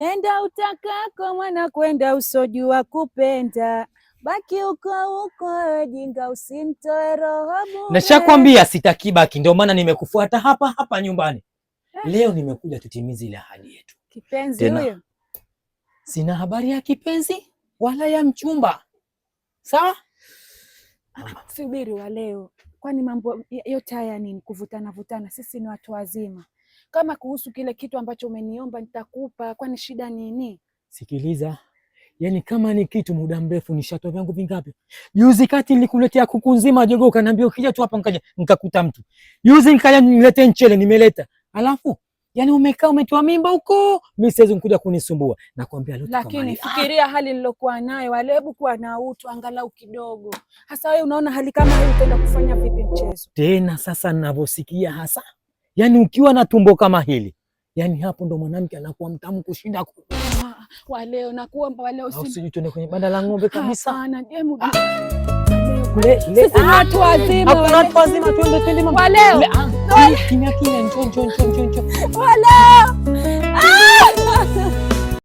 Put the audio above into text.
enda utakako mwana, kwenda usojua kupenda, baki uko jinga, usimtoe roho bure. Nashakwambia sitaki baki, ndio maana nimekufuata hapa nyumbani. Leo nimekuja tutimize ile ahadi yetu. Kipenzi huyo? Sina habari ya kipenzi wala ya mchumba. Sawa? Subiri wa leo. Kwani mambo yote haya ni kuvutana? Sisi ni watu wazima. Kama kuhusu kile kitu ambacho umeniomba nitakupa, kwani shida nini? Sikiliza. Yaani kama ni kitu muda mrefu nishatoa vyangu vingapi? Juzi kati nilikuletea kuku nzima jogoo, ukaniambia ukija tu hapa nikakuta mtu. Juzi nikaja niletee mchele nimeleta. Alafu yani umekaa umetoa mimba huko, mimi siwezi kuja kunisumbua. Nakwambia leo lakini fikiria hali nilokuwa nayo, Walebu kuwa na utu angalau kidogo. Hasa wewe unaona hali kama hii utaenda kufanya vipi mchezo? Tena sasa ninavyosikia hasa. Yani ukiwa na tumbo kama hili, yani hapo ndo mwanamke anakuwa mtamu kushinda Waleo nakuomba Waleo usije tuende kwenye banda la ng'ombe kabisa. Hapana, demu. Sisi ni watu wazima. Hakuna watu wazima, twende mama. Waleo. Kimya, njoo. Waleo.